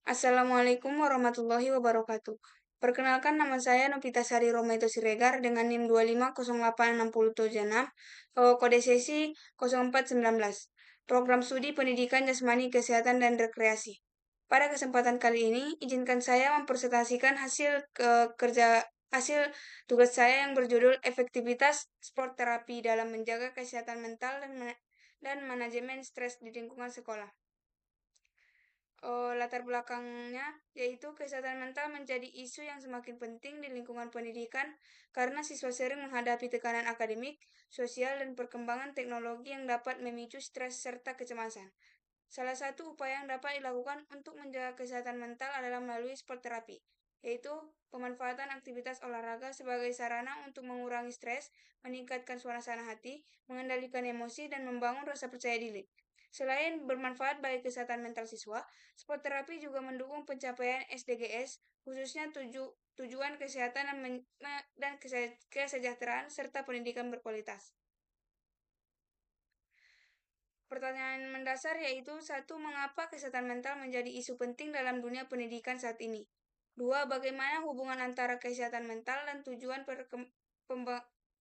Assalamualaikum warahmatullahi wabarakatuh. Perkenalkan nama saya Novita Sari Romaito Siregar dengan NIM 25086076, kode sesi 0419, Program Studi Pendidikan Jasmani Kesehatan dan Rekreasi. Pada kesempatan kali ini, izinkan saya mempresentasikan hasil tugas saya yang berjudul Efektivitas Sport Terapi dalam Menjaga Kesehatan Mental dan Manajemen Stres di Lingkungan Sekolah. Latar belakangnya yaitu kesehatan mental menjadi isu yang semakin penting di lingkungan pendidikan karena siswa sering menghadapi tekanan akademik, sosial, dan perkembangan teknologi yang dapat memicu stres serta kecemasan. Salah satu upaya yang dapat dilakukan untuk menjaga kesehatan mental adalah melalui sport terapi, yaitu pemanfaatan aktivitas olahraga sebagai sarana untuk mengurangi stres, meningkatkan suasana hati, mengendalikan emosi, dan membangun rasa percaya diri. Selain bermanfaat bagi kesehatan mental siswa, sport terapi juga mendukung pencapaian SDGs, khususnya tujuan kesehatan dan kesejahteraan serta pendidikan berkualitas. Pertanyaan mendasar yaitu satu, mengapa kesehatan mental menjadi isu penting dalam dunia pendidikan saat ini? Dua, bagaimana hubungan antara kesehatan mental dan tujuan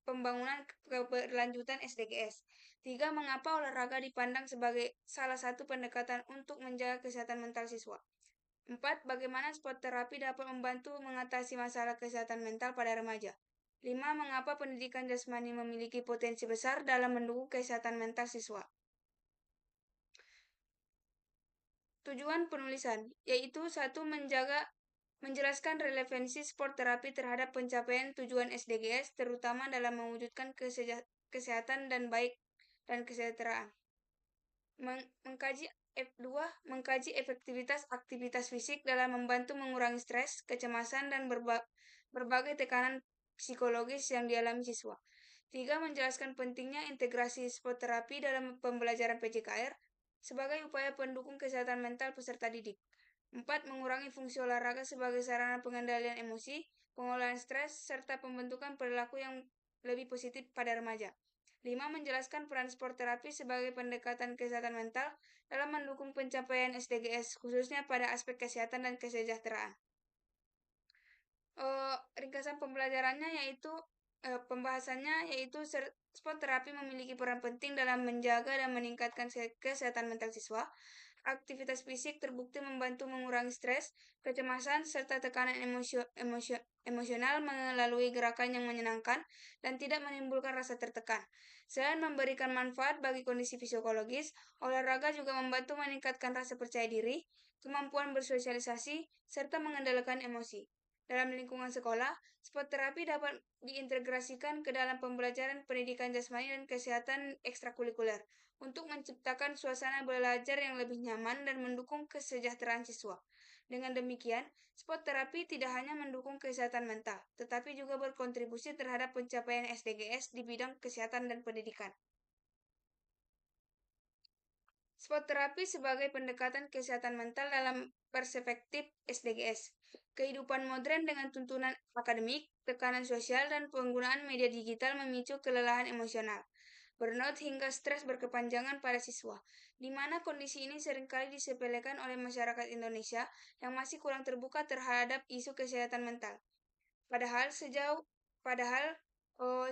pembangunan keberlanjutan SDGs? Tiga, mengapa olahraga dipandang sebagai salah satu pendekatan untuk menjaga kesehatan mental siswa? Empat, bagaimana sport terapi dapat membantu mengatasi masalah kesehatan mental pada remaja? Lima, mengapa pendidikan jasmani memiliki potensi besar dalam mendukung kesehatan mental siswa? Tujuan penulisan, yaitu satu, menjelaskan relevansi sport terapi terhadap pencapaian tujuan SDGs, terutama dalam mewujudkan kesehatan dan kesejahteraan. Mengkaji efektivitas aktivitas fisik dalam membantu mengurangi stres, kecemasan, dan berbagai tekanan psikologis yang dialami siswa. Tiga, menjelaskan pentingnya integrasi sport terapi dalam pembelajaran PJKR sebagai upaya pendukung kesehatan mental peserta didik. Empat, mengurangi fungsi olahraga sebagai sarana pengendalian emosi, pengolahan stres, serta pembentukan perilaku yang lebih positif pada remaja. Lima, menjelaskan peran sport terapi sebagai pendekatan kesehatan mental dalam mendukung pencapaian SDGs, khususnya pada aspek kesehatan dan kesejahteraan. Ringkasan pembahasannya yaitu sport terapi memiliki peran penting dalam menjaga dan meningkatkan kesehatan mental siswa. Aktivitas fisik terbukti membantu mengurangi stres, kecemasan, serta tekanan emosional melalui gerakan yang menyenangkan dan tidak menimbulkan rasa tertekan. Selain memberikan manfaat bagi kondisi fisiologis, olahraga juga membantu meningkatkan rasa percaya diri, kemampuan bersosialisasi, serta mengendalikan emosi. Dalam lingkungan sekolah, sport terapi dapat diintegrasikan ke dalam pembelajaran pendidikan jasmani dan kesehatan ekstrakurikuler untuk menciptakan suasana belajar yang lebih nyaman dan mendukung kesejahteraan siswa. Dengan demikian, sport terapi tidak hanya mendukung kesehatan mental, tetapi juga berkontribusi terhadap pencapaian SDGs di bidang kesehatan dan pendidikan. Sport terapi sebagai pendekatan kesehatan mental dalam perspektif SDGs. Kehidupan modern dengan tuntunan akademik, tekanan sosial, dan penggunaan media digital memicu kelelahan emosional, burnout hingga stres berkepanjangan pada siswa, di mana kondisi ini seringkali disepelekan oleh masyarakat Indonesia yang masih kurang terbuka terhadap isu kesehatan mental. Padahal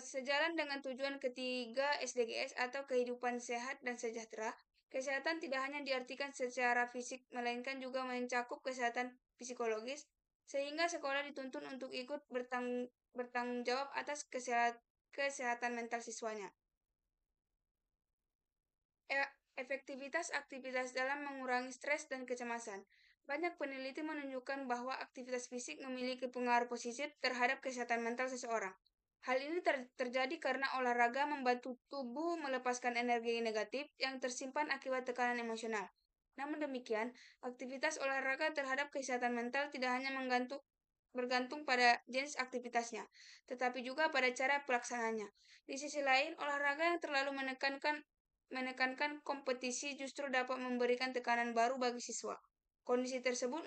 sejalan dengan tujuan ketiga SDGs atau kehidupan sehat dan sejahtera, kesehatan tidak hanya diartikan secara fisik, melainkan juga mencakup kesehatan psikologis, sehingga sekolah dituntun untuk ikut bertanggung jawab atas kesehatan mental siswanya. Efektivitas aktivitas dalam mengurangi stres dan kecemasan. Banyak peneliti menunjukkan bahwa aktivitas fisik memiliki pengaruh positif terhadap kesehatan mental seseorang. Hal ini terjadi karena olahraga membantu tubuh melepaskan energi negatif yang tersimpan akibat tekanan emosional. Namun demikian, aktivitas olahraga terhadap kesehatan mental tidak hanya bergantung pada jenis aktivitasnya, tetapi juga pada cara pelaksananya. Di sisi lain, olahraga yang terlalu menekankan kompetisi justru dapat memberikan tekanan baru bagi siswa. Kondisi tersebut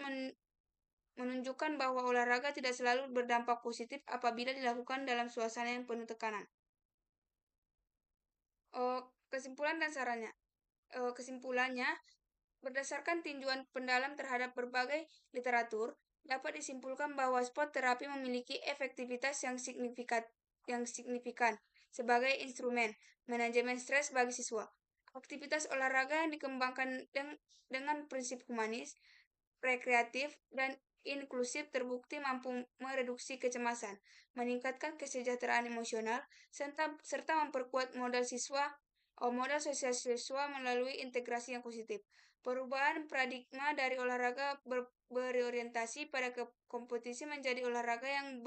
menunjukkan bahwa olahraga tidak selalu berdampak positif apabila dilakukan dalam suasana yang penuh tekanan. Kesimpulan dan sarannya. Kesimpulannya, Berdasarkan tinjauan pendalam terhadap berbagai literatur, dapat disimpulkan bahwa sport terapi memiliki efektivitas yang signifikan sebagai instrumen manajemen stres bagi siswa. Aktivitas olahraga yang dikembangkan dengan prinsip humanis, rekreatif, dan inklusif terbukti mampu mereduksi kecemasan, meningkatkan kesejahteraan emosional, serta memperkuat modal sosial siswa melalui integrasi yang positif. Perubahan paradigma dari olahraga berorientasi pada kompetisi menjadi olahraga yang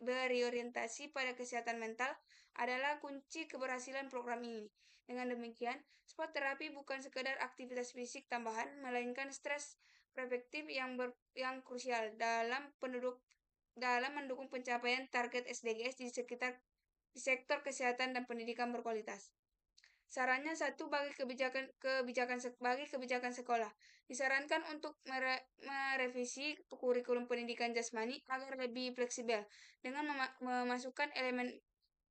berorientasi pada kesehatan mental adalah kunci keberhasilan program ini. Dengan demikian, sport terapi bukan sekedar aktivitas fisik tambahan, melainkan stres preventif yang krusial dalam mendukung pencapaian target SDGs di sektor kesehatan dan pendidikan berkualitas. Sarannya satu bagi kebijakan sekolah. Disarankan untuk merevisi kurikulum pendidikan jasmani agar lebih fleksibel dengan memasukkan elemen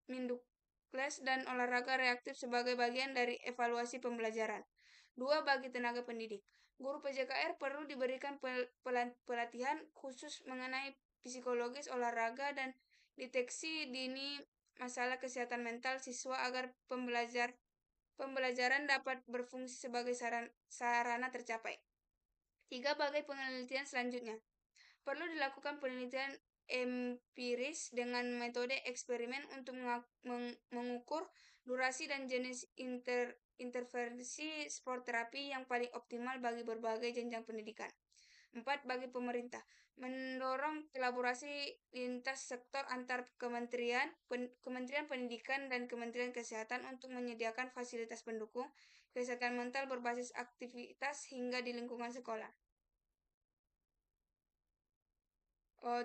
mindukles dan olahraga reaktif sebagai bagian dari evaluasi pembelajaran. Dua, bagi tenaga pendidik. Guru PJKR perlu diberikan pelatihan khusus mengenai psikologis olahraga dan deteksi dini masalah kesehatan mental siswa agar pembelajaran dapat berfungsi sebagai sarana tercapai. Tiga, bagi penelitian selanjutnya. Perlu dilakukan penelitian empiris dengan metode eksperimen untuk mengukur durasi dan jenis intervensi sport terapi yang paling optimal bagi berbagai jenjang pendidikan. 4, bagi pemerintah. Mendorong kolaborasi lintas sektor antar Kementerian Pendidikan dan Kementerian Kesehatan untuk menyediakan fasilitas pendukung kesehatan mental berbasis aktivitas hingga di lingkungan sekolah.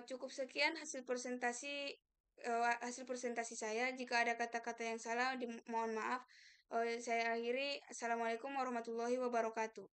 Cukup sekian hasil presentasi saya. Jika ada kata-kata yang salah, mohon maaf. Saya akhiri. Assalamualaikum warahmatullahi wabarakatuh.